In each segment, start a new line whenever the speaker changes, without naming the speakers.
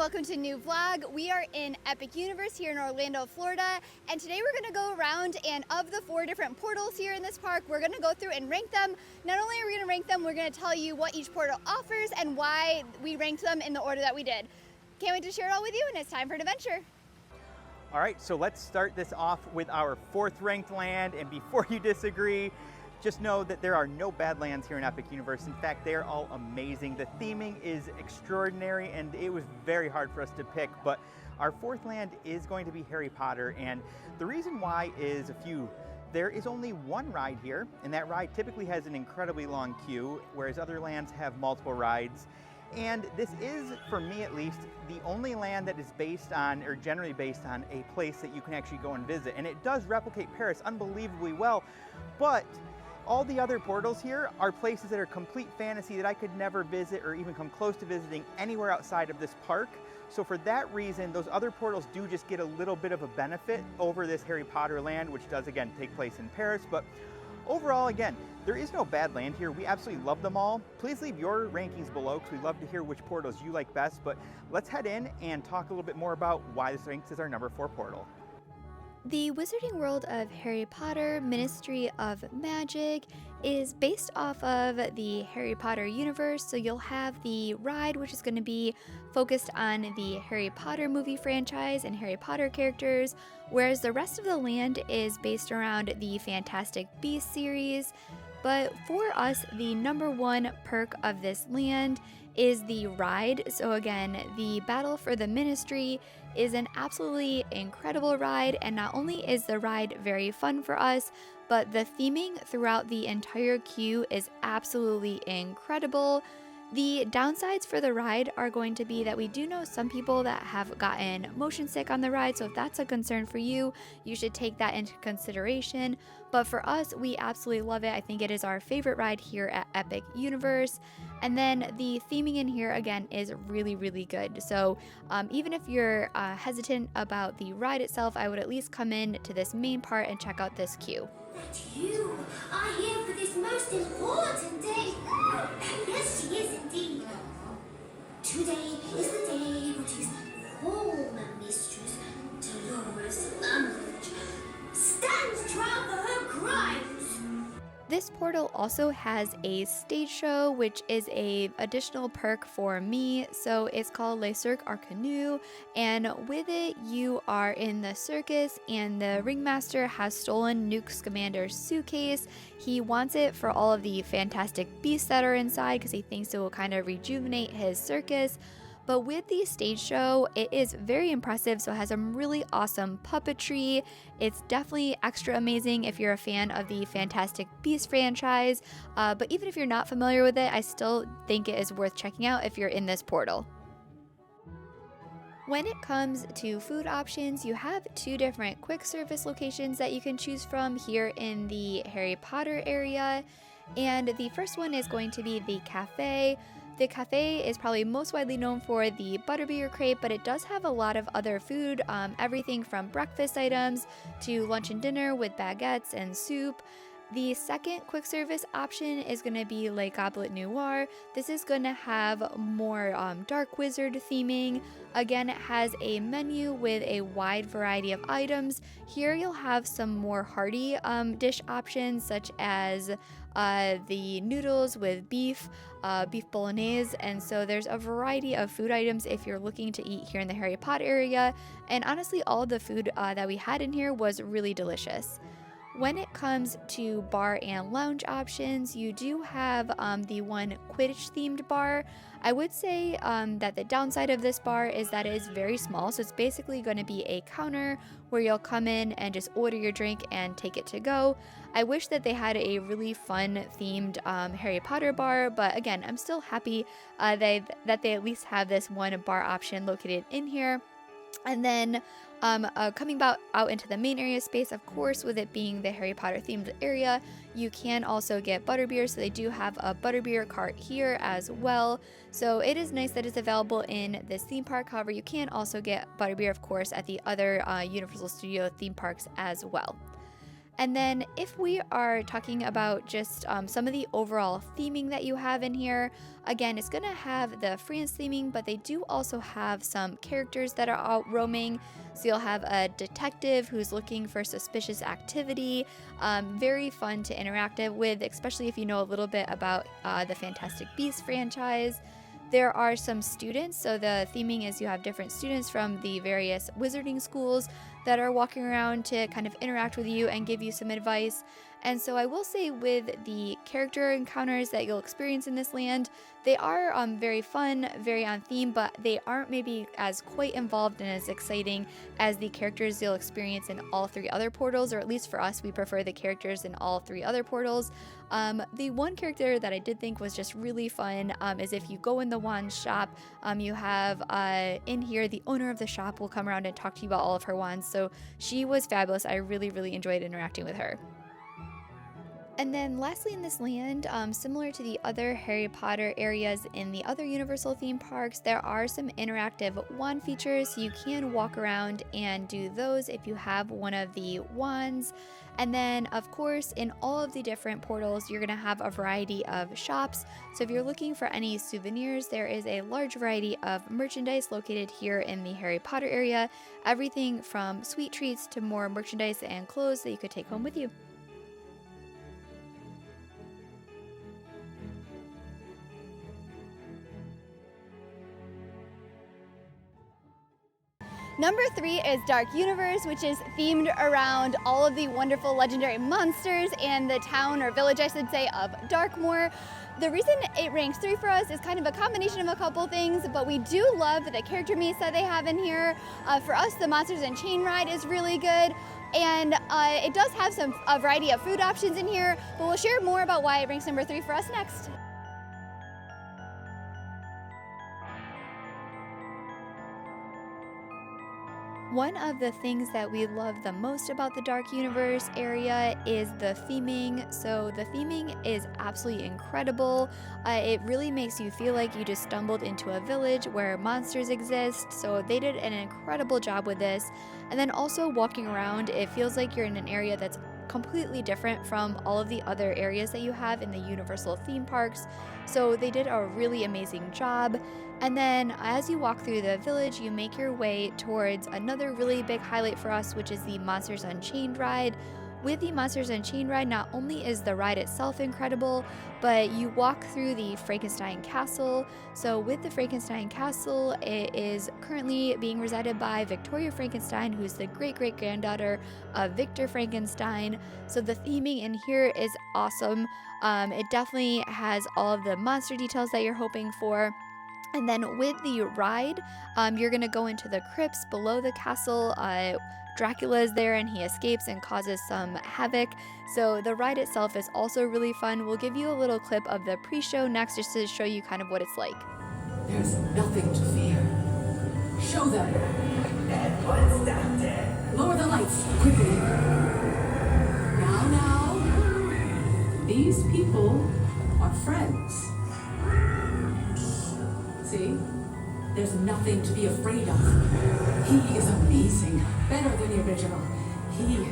welcome to a new vlog. We are in Epic Universe here in Orlando, Florida, and today we're gonna go around, and of the 4 different portals here in this park, we're gonna go through and rank them. Not only are we gonna rank them, we're gonna tell you what each portal offers and why we ranked them in the order that we did. Can't wait to share it all with you, and it's time for an adventure.
All right, so let's start this off with our 4th ranked land, and before you disagree, just know that there are no bad lands here in Epic Universe. In fact, they are all amazing. The theming is extraordinary, and it was very hard for us to pick, but our 4th land is going to be Harry Potter, and the reason why is a few. There is only one ride here, and that ride typically has an incredibly long queue, whereas other lands have multiple rides. And this is, for me at least, the only land that is based on, or generally based on, a place that you can actually go and visit. And it does replicate Paris unbelievably well, but all the other portals here are places that are complete fantasy that I could never visit or even come close to visiting anywhere outside of this park. So for that reason, those other portals do just get a little bit of a benefit over this Harry Potter land, which does again take place in Paris. But overall, again, there is no bad land here. We absolutely love them all. Please leave your rankings below because we love to hear which portals you like best. But let's head in and talk a little bit more about why this ranks as our number 4 portal.
The Wizarding World of Harry Potter Ministry of Magic is based off of the Harry Potter universe, so you'll have the ride, which is going to be focused on the Harry Potter movie franchise and Harry Potter characters, whereas the rest of the land is based around the Fantastic Beasts series. But for us, the number 1 perk of this land is the ride. So again, the Battle for the Ministry is an absolutely incredible ride, and not only is the ride very fun for us, but the theming throughout the entire queue is absolutely incredible. The downsides for the ride are going to be that we do know some people that have gotten motion sick on the ride, so if that's a concern for you, you should take that into consideration. But for us, we absolutely love it. I think it is our favorite ride here at Epic Universe. And then the theming in here, again, is really, really good. So even if you're hesitant about the ride itself, I would at least come in to this main part and check out this queue.
That you are here for this most important day. Yes, she is indeed. Today is the day which is called the Mistress Dolores Umbridge stands trial for her crimes.
This portal also has a stage show, which is a additional perk for me. So it's called Le Cirque Arcanu, and with it you are in the circus, and the ringmaster has stolen Newt Scamander's suitcase. He wants it for all of the Fantastic Beasts that are inside because he thinks it will kind of rejuvenate his circus. But with the stage show, it is very impressive, so it has some really awesome puppetry. It's definitely extra amazing if you're a fan of the Fantastic Beasts franchise, but even if you're not familiar with it, I still think it is worth checking out if you're in this portal. When it comes to food options, you have 2 different quick service locations that you can choose from here in the Harry Potter area, and the first one is going to be the cafe. The cafe is probably most widely known for the butterbeer crepe, but it does have a lot of other food, everything from breakfast items to lunch and dinner with baguettes and soup. The second quick service option is going to be Le Goblet Noir. This is going to have more dark wizard theming. Again, it has a menu with a wide variety of items. Here you'll have some more hearty dish options, such as the noodles with beef bolognese, and so there's a variety of food items if you're looking to eat here in the Harry Potter area. And honestly, all the food that we had in here was really delicious. When it comes to bar and lounge options, you do have the one Quidditch themed bar. I would say that the downside of this bar is that it is very small, so it's basically going to be a counter where you'll come in and just order your drink and take it to go. I wish that they had a really fun themed Harry Potter bar, but again, I'm still happy that they at least have this one bar option located in here. And then coming out into the main area space, of course, with it being the Harry Potter themed area, you can also get butterbeer. So they do have a butterbeer cart here as well. So it is nice that it's available in this theme park. However, you can also get butterbeer, of course, at the other Universal Studio theme parks as well. And then if we are talking about just some of the overall theming that you have in here, again, it's going to have the France theming, but they do also have some characters that are out roaming. So you'll have a detective who's looking for suspicious activity, very fun to interact with, especially if you know a little bit about the Fantastic Beasts franchise. There are some students, so the theming is you have different students from the various wizarding schools that are walking around to kind of interact with you and give you some advice. And so I will say with the character encounters that you'll experience in this land, they are very fun, very on theme, but they aren't maybe as quite involved and as exciting as the characters you'll experience in all 3 other portals, or at least for us, we prefer the characters in all 3 other portals. The one character that I did think was just really fun is if you go in the wand shop, you have in here the owner of the shop will come around and talk to you about all of her wands. So she was fabulous. I really, really enjoyed interacting with her. And then lastly in this land, similar to the other Harry Potter areas in the other Universal theme parks, there are some interactive wand features. So you can walk around and do those if you have one of the wands. And then, of course, in all of the different portals, you're going to have a variety of shops. So if you're looking for any souvenirs, there is a large variety of merchandise located here in the Harry Potter area. Everything from sweet treats to more merchandise and clothes that you could take home with you.
Number 3 is Dark Universe, which is themed around all of the wonderful legendary monsters and the town or village, I should say, of Darkmoor. The reason it ranks 3 for us is kind of a combination of a couple things, but we do love the character meets that they have in here. For us, the Monsters and Chain ride is really good. And it does have a variety of food options in here, but we'll share more about why it ranks number 3 for us next.
One of the things that we love the most about the Dark Universe area is the theming. So the theming is absolutely incredible. It really makes you feel like you just stumbled into a village where monsters exist. So they did an incredible job with this. And then also walking around, it feels like you're in an area that's completely different from all of the other areas that you have in the Universal theme parks. So they did a really amazing job. And then as you walk through the village, you make your way towards another really big highlight for us, which is the Monsters Unchained ride. With the Monsters Unchained ride, not only is the ride itself incredible, but you walk through the Frankenstein Castle. So with the Frankenstein Castle, it is currently being resided by Victoria Frankenstein, who's the great-great-granddaughter of Victor Frankenstein. So the theming in here is awesome. It definitely has all of the monster details that you're hoping for. And then with the ride, you're going to go into the crypts below the castle. Dracula is there and he escapes and causes some havoc. So the ride itself is also really fun. We'll give you a little clip of the pre-show next just to show you kind of what it's like.
There's nothing to fear. Show them. Lower the lights, quickly. Now. These people are friends. See? There's nothing to be afraid of. He is amazing, better than the original. He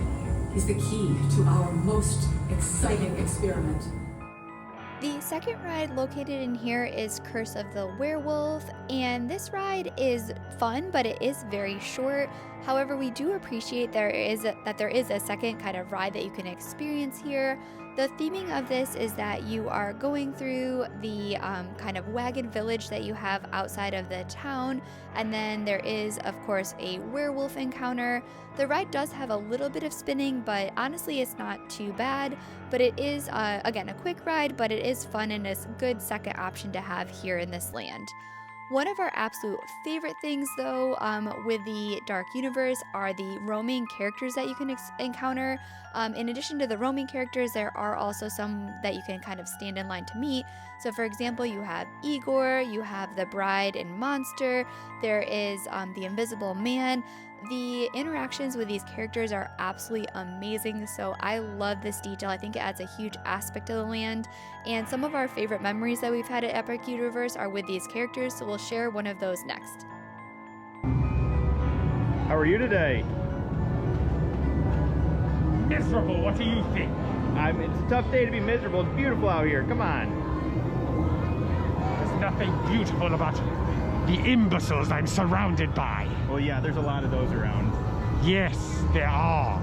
is the key to our most exciting experiment.
The second ride located in here is Curse of the Werewolf, and this ride is fun, but it is very short. However, we do appreciate that there is a second kind of ride that you can experience here. The theming of this is that you are going through the kind of wagon village that you have outside of the town, and then there is, of course, a werewolf encounter. The ride does have a little bit of spinning, but honestly, it's not too bad. But it is, again, a quick ride, but it is fun and is a good second option to have here in this land. One of our absolute favorite things, though, with the Dark Universe are the roaming characters that you can encounter. In addition to the roaming characters, there are also some that you can kind of stand in line to meet. So, for example, you have Igor, you have the Bride and Monster, there is the Invisible Man. The interactions with these characters are absolutely amazing, so I love this detail. I think it adds a huge aspect to the land, and some of our favorite memories that we've had at Epic Universe are with these characters, so we'll share one of those next.
How are you today? miserable. What do you think?
It's a tough day to be miserable. It's beautiful out here. Come on.
There's nothing beautiful about the imbeciles I'm surrounded by.
Well, yeah, there's a lot of those around.
Yes, there are.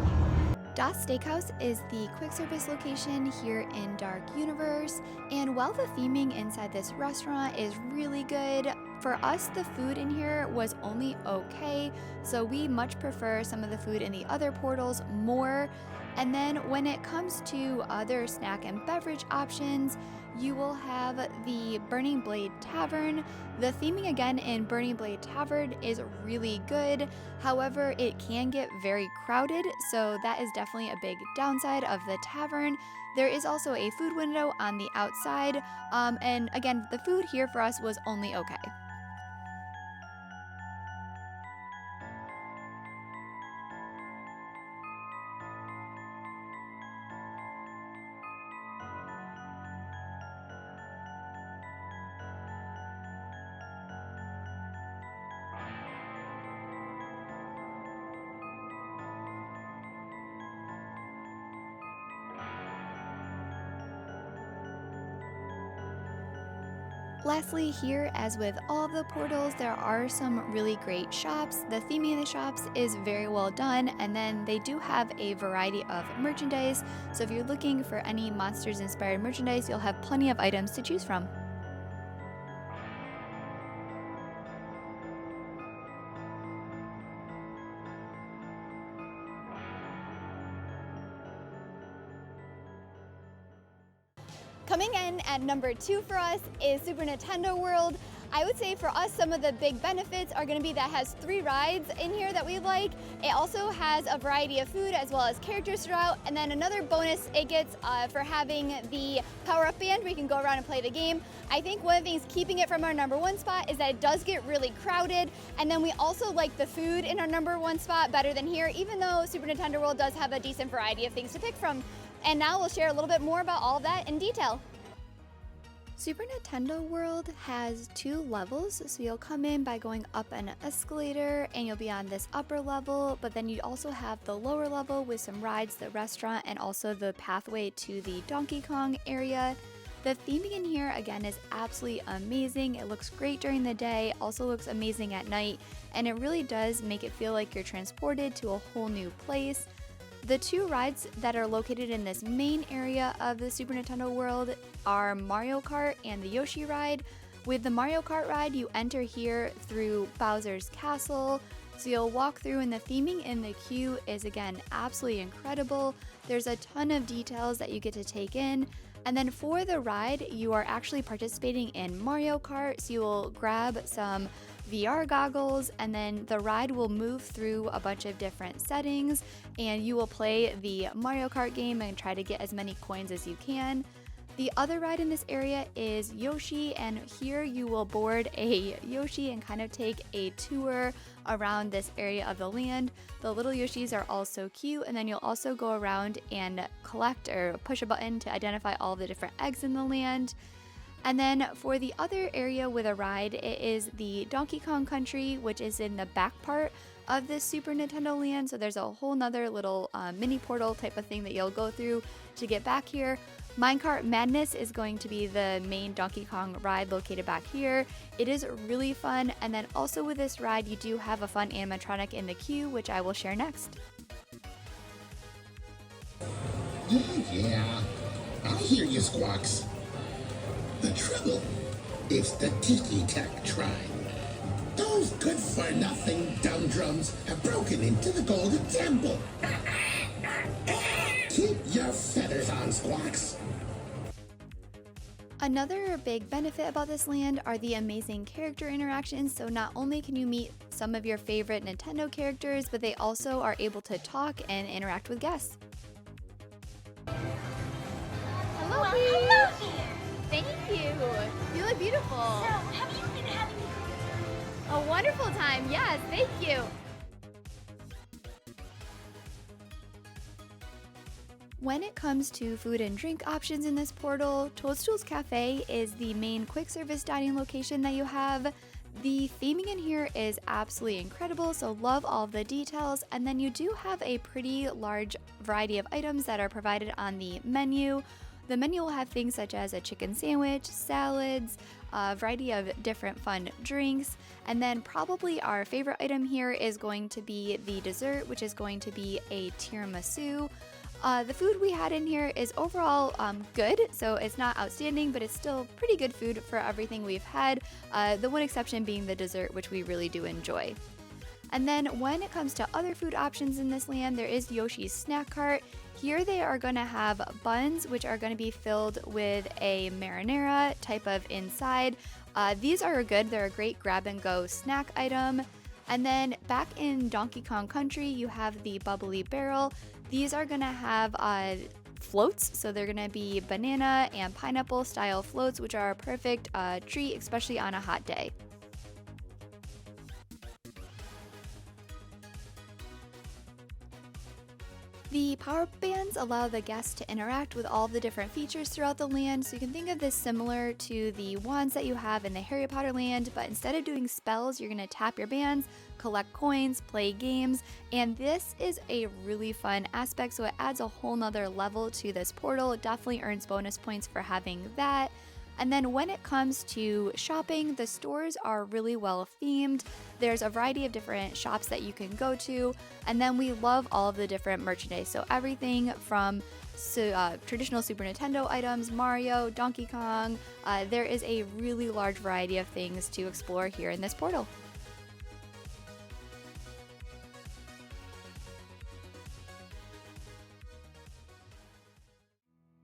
Das Steakhouse is the quick service location here in Dark Universe, and while the theming inside this restaurant is really good, for us the food in here was only okay, so we much prefer some of the food in the other portals more. And then when it comes to other snack and beverage options, you will have the Burning Blade Tavern. The theming again in Burning Blade Tavern is really good. However, it can get very crowded, so that is definitely a big downside of the tavern. There is also a food window on the outside, and again, the food here for us was only okay. Lastly, here, as with all of the portals, there are some really great shops. The theming of the shops is very well done, and then they do have a variety of merchandise. So if you're looking for any monsters-inspired merchandise, you'll have plenty of items to choose from.
Coming in at number 2 for us is Super Nintendo World. I would say for us, some of the big benefits are going to be that it has 3 rides in here that we like. It also has a variety of food as well as characters throughout. And then another bonus it gets for having the power-up band where you can go around and play the game. I think one of the things keeping it from our number 1 spot is that it does get really crowded. And then we also like the food in our number 1 spot better than here, even though Super Nintendo World does have a decent variety of things to pick from. And now we'll share a little bit more about all of that in detail.
Super Nintendo World has 2 levels, so you'll come in by going up an escalator and you'll be on this upper level, but then you also have the lower level with some rides, the restaurant, and also the pathway to the Donkey Kong area. The theming in here, again, is absolutely amazing. It looks great during the day, also looks amazing at night, and it really does make it feel like you're transported to a whole new place. The 2 rides that are located in this main area of the Super Nintendo World are Mario Kart and the Yoshi ride. With the Mario Kart ride, you enter here through Bowser's Castle, so you'll walk through, and the theming in the queue is again absolutely incredible. There's a ton of details that you get to take in. And then for the ride, you are actually participating in Mario Kart, so you will grab some VR goggles, and then the ride will move through a bunch of different settings, and you will play the Mario Kart game and try to get as many coins as you can. The other ride in this area is Yoshi, and here you will board a Yoshi and kind of take a tour around this area of the land. The little Yoshis are all so cute, and then you'll also go around and collect or push a button to identify all the different eggs in the land. And then for the other area with a ride, it is the Donkey Kong Country, which is in the back part of this Super Nintendo land. So there's a whole nother little mini portal type of thing that you'll go through to get back here. Minecart Madness is going to be the main Donkey Kong ride located back here. It is really fun. And then also with this ride, you do have a fun animatronic in the queue, which I will share next.
Yeah, I hear you, Squawks. The trouble is the Tiki-Tac tribe. Those good-for-nothing dumb drums have broken into the Golden Temple. Keep your feathers on, Squawks.
Another big benefit about this land are the amazing character interactions. So not only can you meet some of your favorite Nintendo characters, but they also are able to talk and interact with guests.
Hello,
Hello here.
Thank you. You look beautiful.
So, have you been having
A wonderful time. Yes, thank you.
When it comes to food and drink options in this portal, Toadstool's Cafe is the main quick service dining location that you have. The theming in here is absolutely incredible, so love all the details. And then you do have a pretty large variety of items that are provided on the menu. The menu will have things such as a chicken sandwich, salads, a variety of different fun drinks, and then probably our favorite item here is going to be the dessert, which is going to be a tiramisu. The food we had in here is overall good, so it's not outstanding, but it's still pretty good food for everything we've had, the one exception being the dessert, which we really do enjoy. And then when it comes to other food options in this land, there is Yoshi's Snack Cart. Here they are going to have buns, which are going to be filled with a marinara type of inside. These are good. They're a great grab-and-go snack item. And then back in Donkey Kong Country, you have the Bubbly Barrel. These are going to have floats, so they're going to be banana and pineapple style floats, which are a perfect treat, especially on a hot day. The power bands allow the guests to interact with all the different features throughout the land, so you can think of this similar to the wands that you have in the Harry Potter land, but instead of doing spells, you're going to tap your bands, collect coins, play games, and this is a really fun aspect, so it adds a whole nother level to this portal. It definitely earns bonus points for having that. And then when it comes to shopping, the stores are really well themed. There's a variety of different shops that you can go to, and then we love all of the different merchandise. So everything from traditional Super Nintendo items, Mario, Donkey Kong, there is a really large variety of things to explore here in this portal.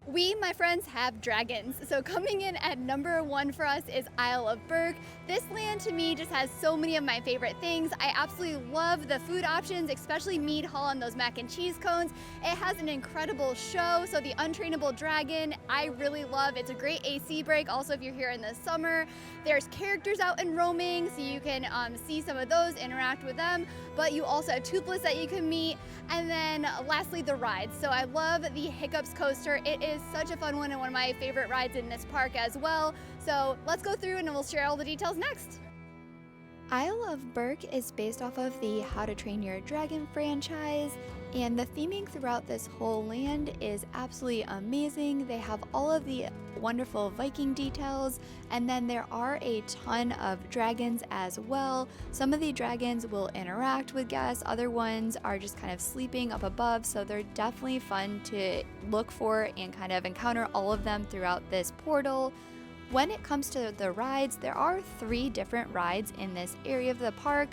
We, my friends, have dragons. So coming in at number 1 for us is Isle of Berk. This land to me just has so many of my favorite things. I absolutely love the food options, especially Mead Hall and those mac and cheese cones. It has an incredible show, so the Untrainable Dragon, I really love. It's a great AC break, also if you're here in the summer. There's characters out and roaming, so you can see some of those, interact with them, but you also have Toothless that you can meet. And then lastly, the rides. So I love the Hiccups coaster. It is such a fun one and one of my favorite rides in this park as well. So let's go through and we'll share all the details next.
Isle of Berk is based off of the How to Train Your Dragon franchise, and the theming throughout this whole land is absolutely amazing. They have all of the wonderful Viking details, and then there are a ton of dragons as well. Some of the dragons will interact with guests, other ones are just kind of sleeping up above, so they're definitely fun to look for and kind of encounter all of them throughout this portal. When it comes to the rides, there are 3 different rides in this area of the park.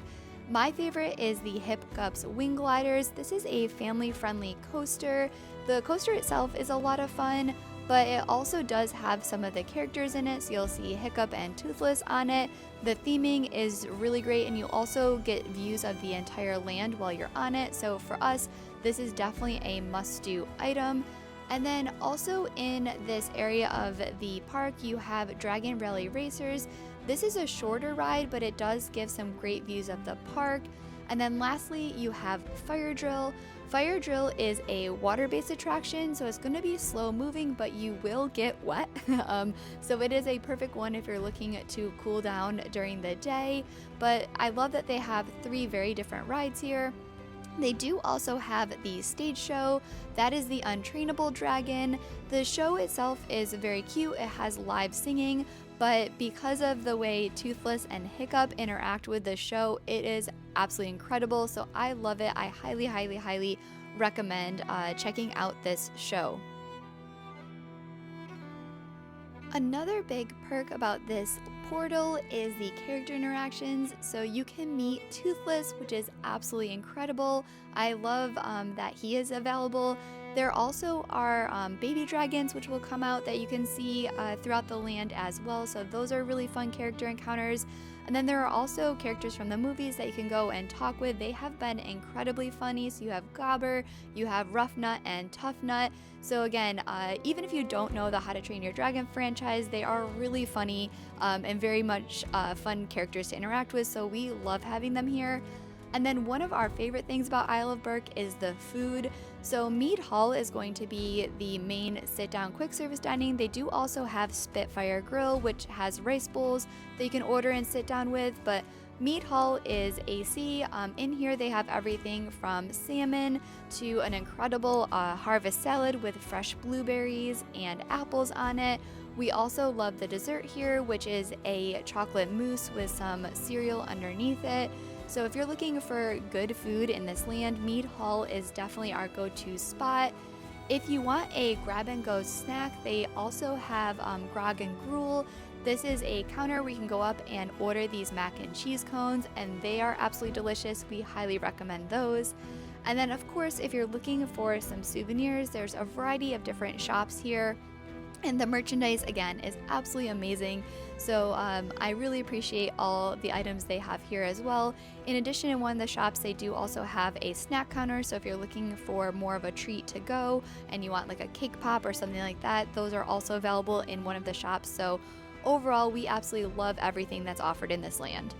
My favorite is the Hiccups Wing Gliders. This is a family-friendly coaster. The coaster itself is a lot of fun, but it also does have some of the characters in it, so you'll see Hiccup and Toothless on it. The theming is really great, and you also get views of the entire land while you're on it, so for us, this is definitely a must-do item. And then also in this area of the park, you have Dragon Rally Racers. This is a shorter ride, but it does give some great views of the park. And then lastly, you have Fire Drill. Fire Drill is a water-based attraction, so it's going to be slow moving, but you will get wet. So it is a perfect one if you're looking to cool down during the day. But I love that they have 3 very different rides here. They do also have the stage show. That is the Untrainable Dragon. The show itself is very cute. It has live singing, but because of the way Toothless and Hiccup interact with the show, it is absolutely incredible. So I love it. I highly, highly, highly recommend checking out this show. Another big perk about this portal is the character interactions, so you can meet Toothless, which is absolutely incredible. I love that he is available. There also are baby dragons, which will come out that you can see throughout the land as well, so those are really fun character encounters. And then there are also characters from the movies that you can go and talk with. They have been incredibly funny. So you have Gobber, you have Rough Nut, and Tough Nut. So again, even if you don't know the How to Train Your Dragon franchise, they are really funny and very much fun characters to interact with. So we love having them here. And then one of our favorite things about Isle of Berk is the food. So Mead Hall is going to be the main sit-down quick service dining. They do also have Spitfire Grill, which has rice bowls that you can order and sit down with, but Mead Hall is AC. In here they have everything from salmon to an incredible harvest salad with fresh blueberries and apples on it. We also love the dessert here, which is a chocolate mousse with some cereal underneath it. So if you're looking for good food in this land, Mead Hall is definitely our go-to spot. If you want a grab-and-go snack, they also have grog and gruel. This is a counter where you can go up and order these mac and cheese cones, and they are absolutely delicious. We highly recommend those. And then, of course, if you're looking for some souvenirs, there's a variety of different shops here. And the merchandise, again, is absolutely amazing. So I really appreciate all the items they have here as well. In addition, in one of the shops, they do also have a snack counter. So if you're looking for more of a treat to go and you want like a cake pop or something like that, those are also available in one of the shops. So overall, we absolutely love everything that's offered in this land.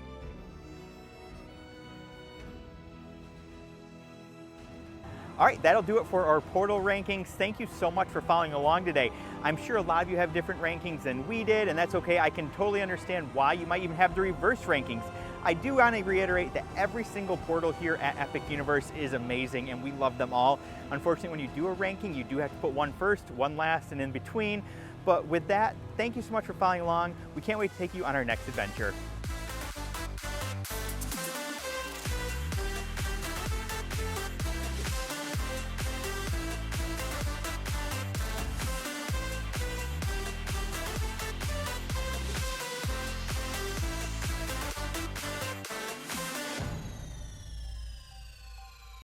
All right, that'll do it for our portal rankings. Thank you so much for following along today. I'm sure a lot of you have different rankings than we did, and that's okay. I can totally understand why you might even have the reverse rankings. I do want to reiterate that every single portal here at Epic Universe is amazing, and we love them all. Unfortunately, when you do a ranking, you do have to put one first, one last, and in between. But with that, thank you so much for following along. We can't wait to take you on our next adventure.